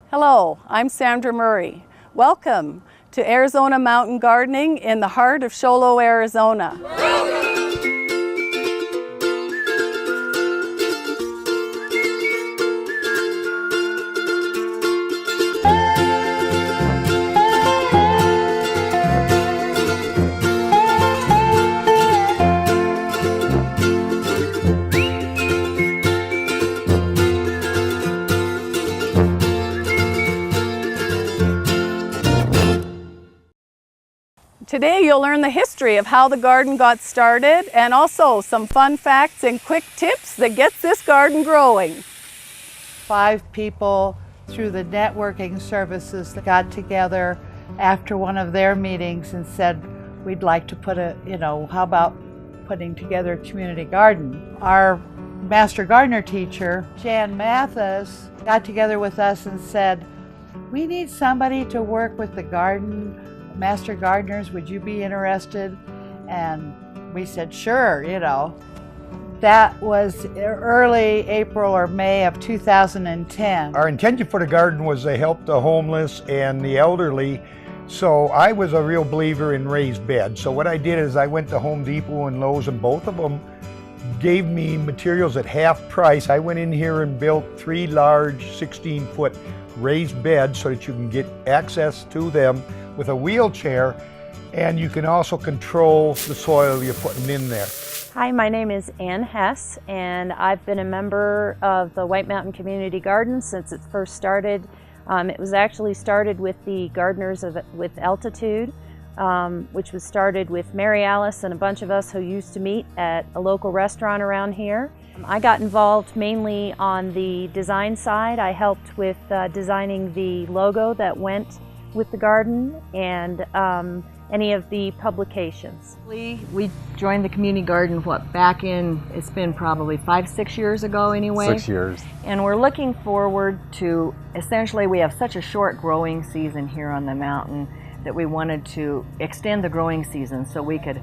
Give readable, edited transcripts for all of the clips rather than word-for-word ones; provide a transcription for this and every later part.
Hello, I'm Sandra Murray. Welcome to Arizona Mountain Gardening in the heart of Show Low, Arizona. Today you'll learn the history of how the garden got started and also some fun facts and quick tips that gets this garden growing. 5 people through the networking services that got together after one of their meetings and said, we'd like to put how about putting together a community garden. Our master gardener teacher, Jan Mathis, got together with us and said, we need somebody to work with the garden. Master gardeners, would you be interested? And we said, sure, That was early April or May of 2010. Our intention for the garden was to help the homeless and the elderly. So I was a real believer in raised beds. So what I did is I went to Home Depot and Lowe's, and both of them gave me materials at half price. I went in here and built 3 large 16-foot raised beds so that you can get access to them with a wheelchair, and you can also control the soil you're putting in there. Hi, my name is Ann Hess, and I've been a member of the White Mountain Community Garden since it first started. It was actually started with the Gardeners with Altitude, which was started with Mary Alice and a bunch of us who used to meet at a local restaurant around here. I got involved mainly on the design side. I helped with designing the logo that went with the garden and any of the publications. We joined the community garden, it's been probably 5-6 years ago anyway. 6 years. And we're looking forward to, essentially we have such a short growing season here on the mountain that we wanted to extend the growing season so we could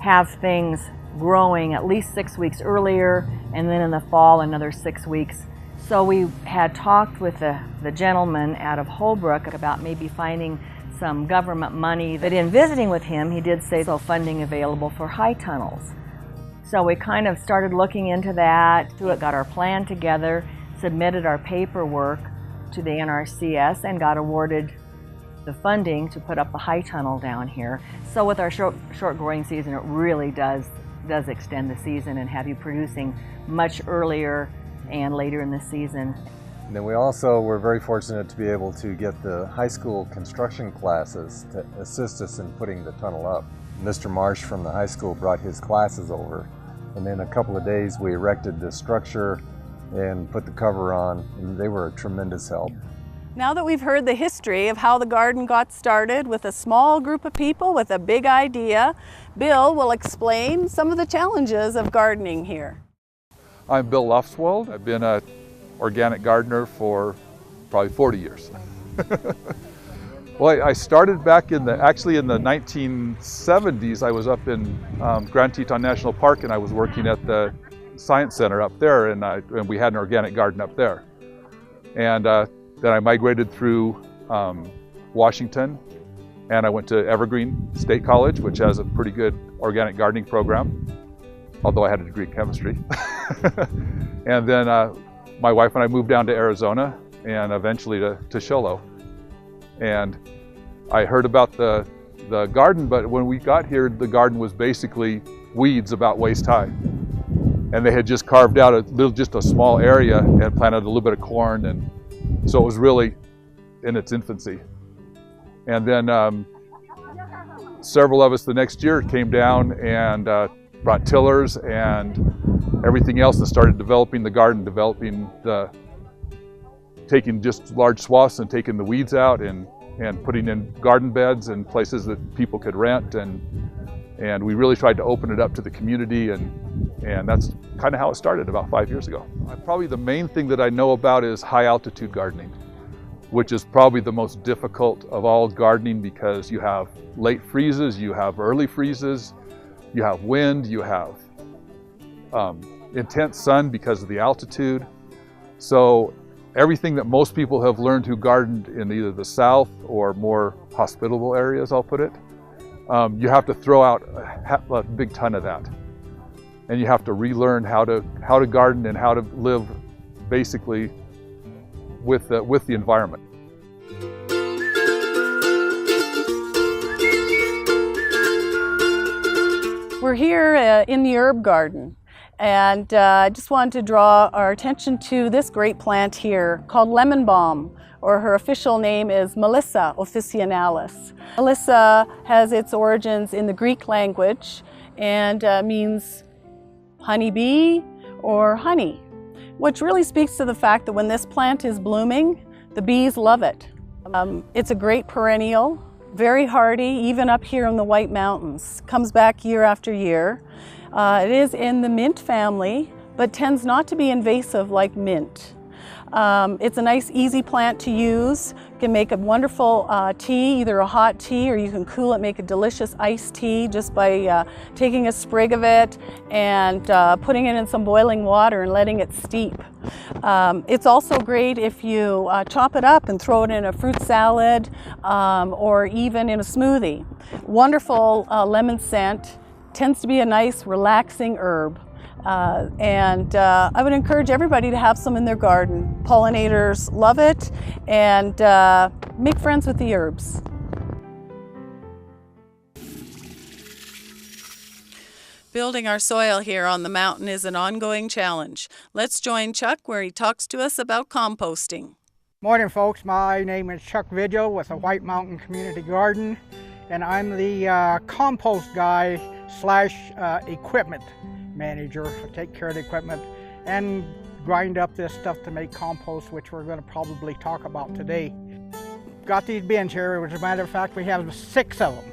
have things growing at least 6 weeks earlier, and then in the fall another 6 weeks. So we had talked with the gentleman out of Holbrook about maybe finding some government money. But in visiting with him, he did say so funding available for high tunnels. So we kind of started looking into that, got our plan together, submitted our paperwork to the NRCS, and got awarded the funding to put up a high tunnel down here. So with our short growing season, it really does extend the season and have you producing much earlier and later in the season. And then we also were very fortunate to be able to get the high school construction classes to assist us in putting the tunnel up. Mr. Marsh from the high school brought his classes over, and in a couple of days we erected the structure and put the cover on, and they were a tremendous help. Now that we've heard the history of how the garden got started with a small group of people with a big idea, Bill will explain some of the challenges of gardening here. I'm Bill Lofswald. I've been an organic gardener for probably 40 years. Well, I started back in the 1970s. I was up in Grand Teton National Park, and I was working at the Science Center up there, and we had an organic garden up there. And then I migrated through Washington, and I went to Evergreen State College, which has a pretty good organic gardening program, although I had a degree in chemistry. And then my wife and I moved down to Arizona and eventually to Show Low. And I heard about the garden, but when we got here, the garden was basically weeds about waist high. And they had just carved out just a small area and planted a little bit of corn, and so it was really in its infancy. And then several of us the next year came down and brought tillers and everything else and started developing the garden, taking just large swaths and taking the weeds out and putting in garden beds and places that people could rent, and we really tried to open it up to the community, and that's kind of how it started about 5 years ago. Probably the main thing that I know about is high altitude gardening, which is probably the most difficult of all gardening because you have late freezes, you have early freezes, you have wind, you have intense sun because of the altitude. So everything that most people have learned who gardened in either the south or more hospitable areas, I'll put it, you have to throw out a big ton of that. And you have to relearn how to garden and how to live basically with the environment. We're here in the herb garden, and I just wanted to draw our attention to this great plant here called lemon balm, or her official name is Melissa officinalis. Melissa has its origins in the Greek language and means honeybee or honey, which really speaks to the fact that when this plant is blooming, the bees love it. It's a great perennial, very hardy, even up here in the White Mountains. Comes back year after year. It is in the mint family, but tends not to be invasive like mint. It's a nice, easy plant to use. You can make a wonderful tea, either a hot tea, or you can cool it, make a delicious iced tea just by taking a sprig of it and putting it in some boiling water and letting it steep. It's also great if you chop it up and throw it in a fruit salad or even in a smoothie. Wonderful lemon scent, tends to be a nice, relaxing herb. I would encourage everybody to have some in their garden. Pollinators love it, and make friends with the herbs. Building our soil here on the mountain is an ongoing challenge. Let's join Chuck where he talks to us about composting. Morning folks, my name is Chuck Vigil with the White Mountain Community Garden, and I'm the compost guy / equipment manager. I take care of the equipment and grind up this stuff to make compost, which we're going to probably talk about today. Got these bins here, as a matter of fact we have 6 of them.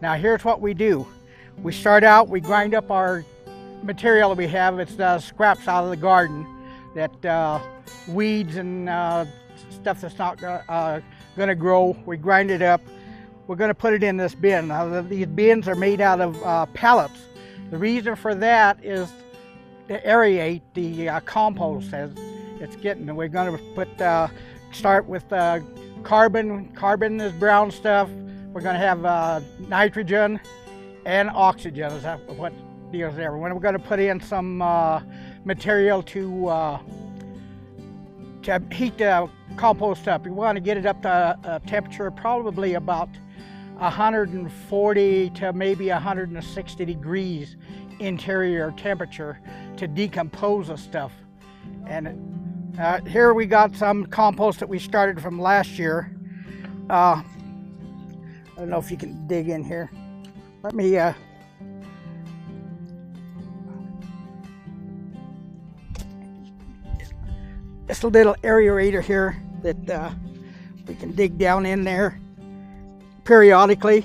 Now here's what we do. We start out, we grind up our material that we have. It's scraps out of the garden, that weeds and stuff that's not going to grow. We grind it up. We're going to put it in this bin. Now, these bins are made out of pellets. The reason for that is to aerate the compost as it's getting. We're going to start with carbon. Carbon is brown stuff. We're going to have nitrogen and oxygen. Is that what deals there? We're going to put in some material to heat the compost up. We want to get it up to a temperature probably about 140 to maybe 160 degrees interior temperature to decompose the stuff. And here we got some compost that we started from last year. I don't know if you can dig in here. Let me just a little aerator here that we can dig down in there periodically,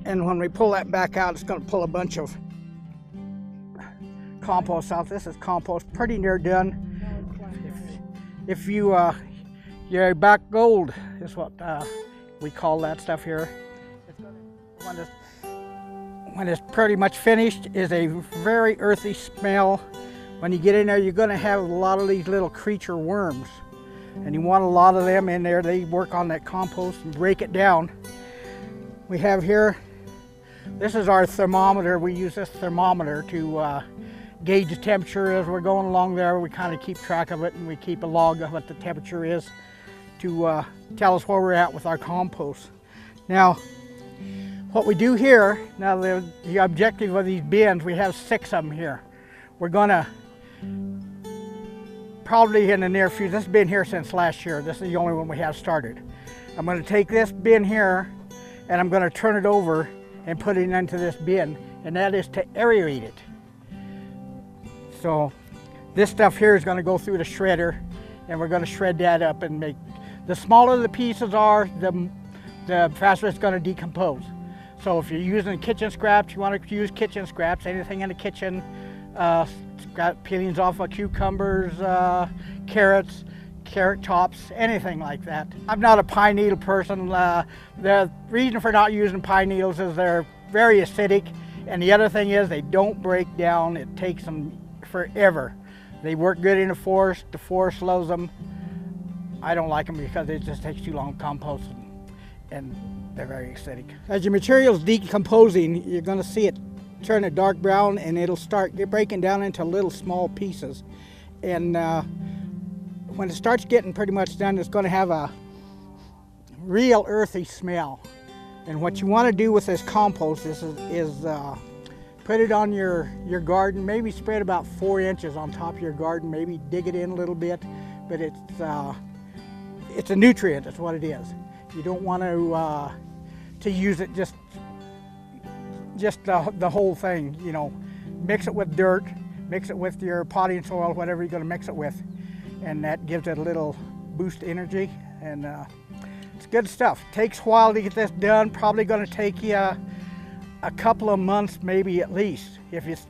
and when we pull that back out, it's going to pull a bunch of compost out. This is compost, pretty near done. If you your back gold is what we call that stuff here. When it's pretty much finished, is a very earthy smell. When you get in there, you're going to have a lot of these little creature worms. And you want a lot of them in there. They work on that compost and break it down. We have here, this is our thermometer. We use this thermometer to gauge the temperature as we're going along there. We kind of keep track of it, and we keep a log of what the temperature is to tell us where we're at with our compost. Now, what we do here, now the objective of these bins, we have 6 of them here. We're gonna probably in the near future, this has been here since last year. This is the only one we have started. I'm going to take this bin here and I'm going to turn it over and put it into this bin, and that is to aerate it. So this stuff here is going to go through the shredder, and we're going to shred that up and make, the smaller the pieces are, the faster it's going to decompose. So if you're using kitchen scraps, you want to use kitchen scraps, anything in the kitchen, got peelings off of cucumbers, carrots, carrot tops, anything like that. I'm not a pine needle person. The reason for not using pine needles is they're very acidic, and the other thing is they don't break down. It takes them forever. They work good in the forest loves them. I don't like them because it just takes too long to compost and they're very acidic. As your material's decomposing, you're going to see it turn a dark brown and it'll start breaking down into little small pieces. And when it starts getting pretty much done, it's going to have a real earthy smell. And what you want to do with this compost is put it on your garden, maybe spread about 4 inches on top of your garden, maybe dig it in a little bit, but it's a nutrient, that's what it is. You don't want to use it just the whole thing, you know. Mix it with dirt, mix it with your potting soil, whatever you're going to mix it with, and that gives it a little boost energy, and it's good stuff. Takes a while to get this done, probably going to take you a couple of months maybe at least, if it's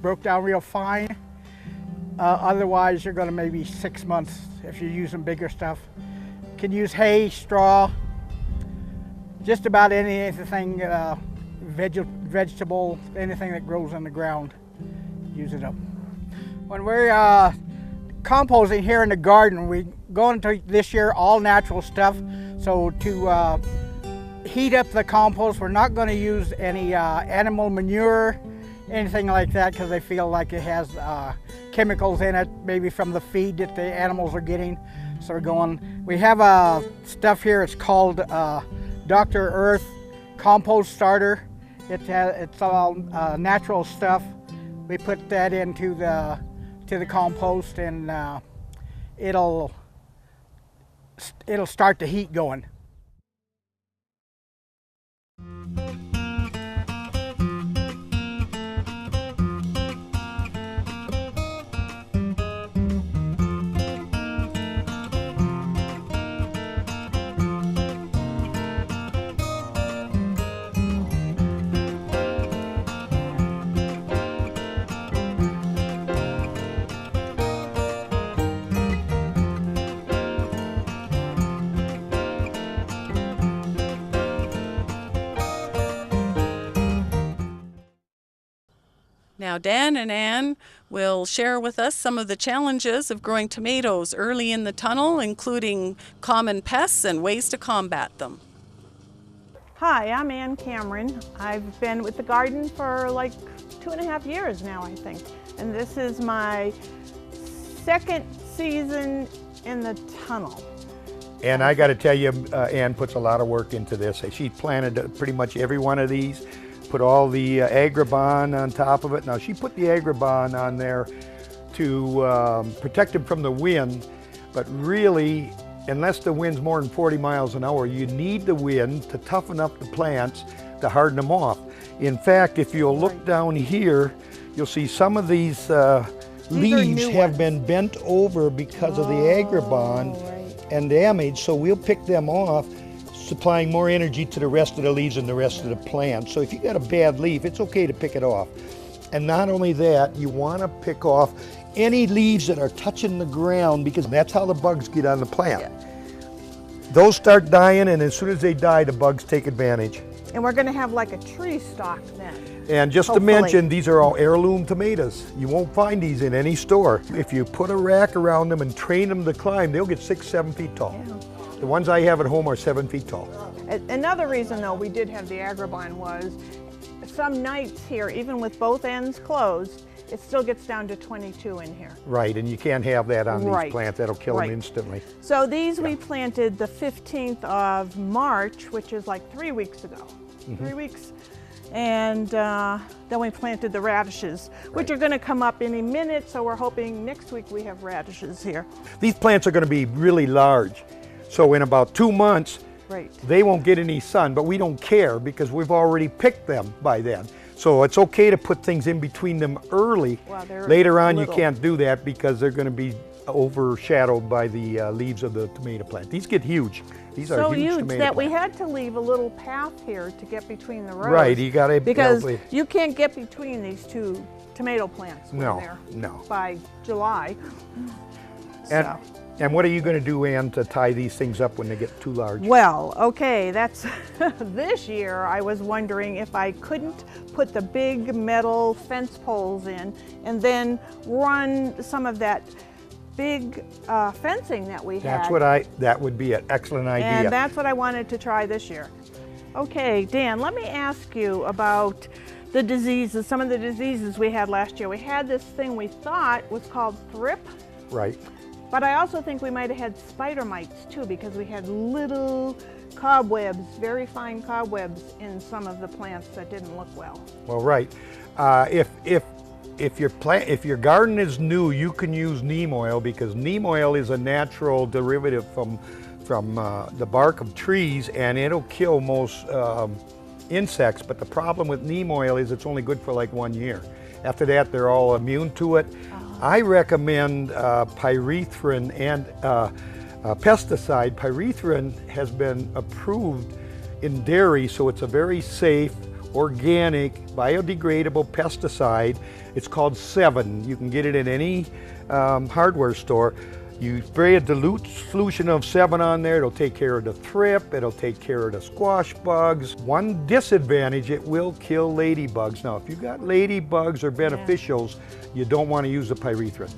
broke down real fine. Otherwise, you're going to maybe 6 months if you're using bigger stuff. You can use hay, straw, just about anything, vegetable, anything that grows in the ground, use it up. When we're composting here in the garden, we go into this year all natural stuff. So to heat up the compost, we're not going to use any animal manure, anything like that, because I feel like it has chemicals in it, maybe from the feed that the animals are getting. So we have stuff here, it's called Dr. Earth Compost Starter. It's all natural stuff. We put that into the compost, and it'll start the heat going. Now Dan and Ann will share with us some of the challenges of growing tomatoes early in the tunnel, including common pests and ways to combat them. Hi, I'm Ann Cameron. I've been with the garden for like 2.5 years now, I think. And this is my second season in the tunnel. And I got to tell you, Ann puts a lot of work into this. She planted pretty much every one of these, put all the Agribon on top of it. Now she put the Agribon on there to protect them from the wind, but really, unless the wind's more than 40 miles an hour, you need the wind to toughen up the plants to harden them off. In fact, if you'll look down here, you'll see some of these leaves have been bent over because of the Agribon and damaged, so we'll pick them off, supplying more energy to the rest of the leaves and the rest of the plant. So if you got a bad leaf, it's okay to pick it off. And not only that, you want to pick off any leaves that are touching the ground, because that's how the bugs get on the plant. Yeah. Those start dying, and as soon as they die, the bugs take advantage. And we're going to have like a tree stock then. And just hopefully. To mention, these are all heirloom tomatoes. You won't find these in any store. If you put a rack around them and train them to climb, they'll get 6-7 feet tall. Yeah. The ones I have at home are 7 feet tall. Another reason, though, we did have the Agribon was some nights here, even with both ends closed, it still gets down to 22 in here. Right, and you can't have that on these plants. That'll kill them instantly. So these we planted the 15th of March, which is like 3 weeks ago. 3 weeks. And then we planted the radishes, which are going to come up any minute, so we're hoping next week we have radishes here. These plants are going to be really large. So in about 2 months, they won't get any sun, but we don't care because we've already picked them by then. So it's okay to put things in between them early. Later on, you can't do that because they're going to be overshadowed by the leaves of the tomato plant. These get huge. These are huge tomato plants. That we had to leave a little path here to get between the rows. Right, you got to because you can't get between these two tomato plants. No. By July. And And what are you going to do, Ann, to tie these things up when they get too large? Well, okay, that's this year I was wondering if I couldn't put the big metal fence poles in and then run some of that big fencing that we had. That would be an excellent idea. And that's what I wanted to try this year. Okay, Dan, let me ask you about the diseases, some of the diseases we had last year. We had this thing we thought was called thrip. Right. But I also think we might have had spider mites too, because we had little cobwebs, very fine cobwebs in some of the plants that didn't look well. Well, right. If your garden is new, you can use neem oil, because neem oil is a natural derivative from the bark of trees, and it'll kill most insects. But the problem with neem oil is it's only good for like 1 year. After that, they're all immune to it. I recommend pyrethrin and pesticide. Pyrethrin has been approved in dairy, so it's a very safe, organic, biodegradable pesticide. It's called 7. You can get it in any hardware store. You spray a dilute solution of 7 on there, it'll take care of the thrip, it'll take care of the squash bugs. One disadvantage, it will kill ladybugs. Now, if you've got ladybugs or beneficials, you don't want to use the pyrethrin.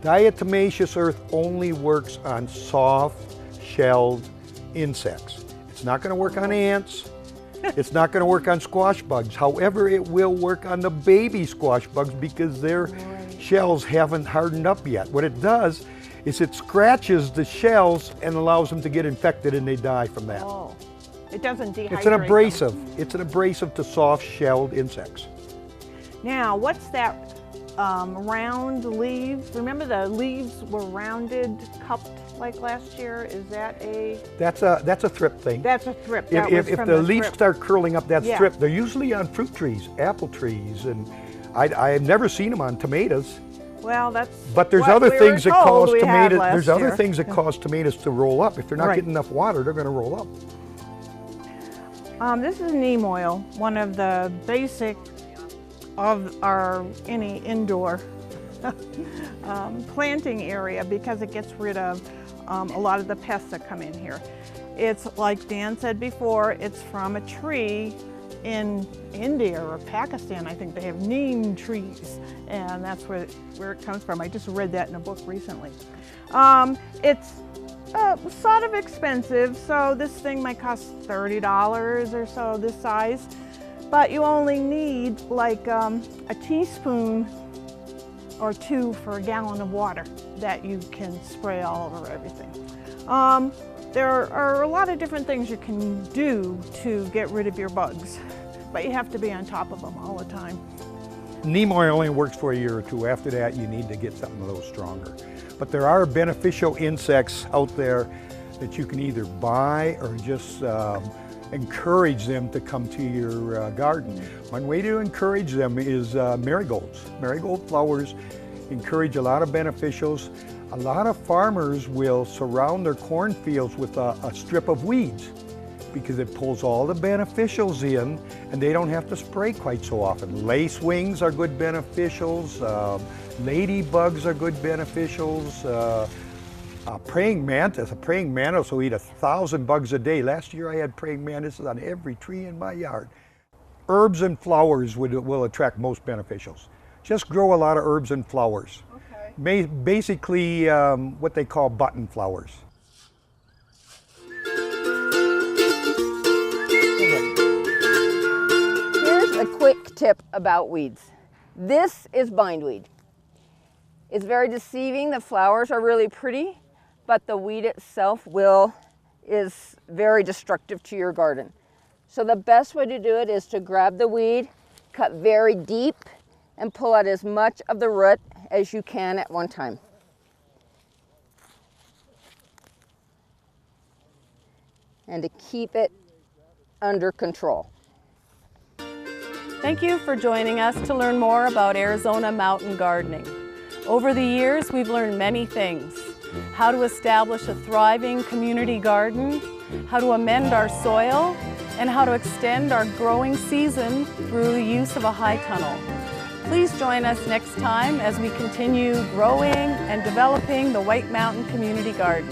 Diatomaceous earth only works on soft-shelled insects. It's not going to work on ants. It's not going to work on squash bugs. However, it will work on the baby squash bugs because their shells haven't hardened up yet. What it does is it scratches the shells and allows them to get infected, and they die from that. Oh, it doesn't dehydrate It's an abrasive. them. It's an abrasive to soft-shelled insects. Now, what's that round leaves? Remember the leaves were rounded, cupped like last year? Is that a... That's a thrip thing. That's a thrip. If the leaves thrip. start curling up, that's Yeah. thrip. They're usually on fruit trees, apple trees, and I've never seen them on tomatoes. Well, that's But there's what other we things were that told cause we had tomatoes. last There's other year. things that cause tomatoes to roll up. If they're not Right. getting enough water, they're going to roll up. This is neem oil, one of the basic of any indoor planting area, because it gets rid of a lot of the pests that come in here. It's like Dan said before, it's from a tree in India or Pakistan. I think they have neem trees, and that's where it comes from. I just read that in a book recently. It's sort of expensive, so this thing might cost $30 or so, this size, but you only need like a teaspoon or 2 for a gallon of water that you can spray all over everything. There are a lot of different things you can do to get rid of your bugs, but you have to be on top of them all the time. Neem oil only works for a year or 2. After that, you need to get something a little stronger. But there are beneficial insects out there that you can either buy or just encourage them to come to your garden. One way to encourage them is marigolds. Marigold flowers encourage a lot of beneficials. A lot of farmers will surround their cornfields with a strip of weeds because it pulls all the beneficials in, and they don't have to spray quite so often. Lacewings are good beneficials. Ladybugs are good beneficials. Praying mantis. A praying mantis will eat 1,000 bugs a day. Last year I had praying mantises on every tree in my yard. Herbs and flowers will attract most beneficials. Just grow a lot of herbs and flowers. Okay. Basically what they call button flowers. Here's a quick tip about weeds. This is bindweed. It's very deceiving. The flowers are really pretty, but the weed itself is very destructive to your garden. So the best way to do it is to grab the weed, cut very deep, and pull out as much of the root as you can at one time. And to keep it under control. Thank you for joining us to learn more about Arizona mountain gardening. Over the years, we've learned many things. How to establish a thriving community garden, how to amend our soil, and how to extend our growing season through the use of a high tunnel. Please join us next time as we continue growing and developing the White Mountain Community Garden.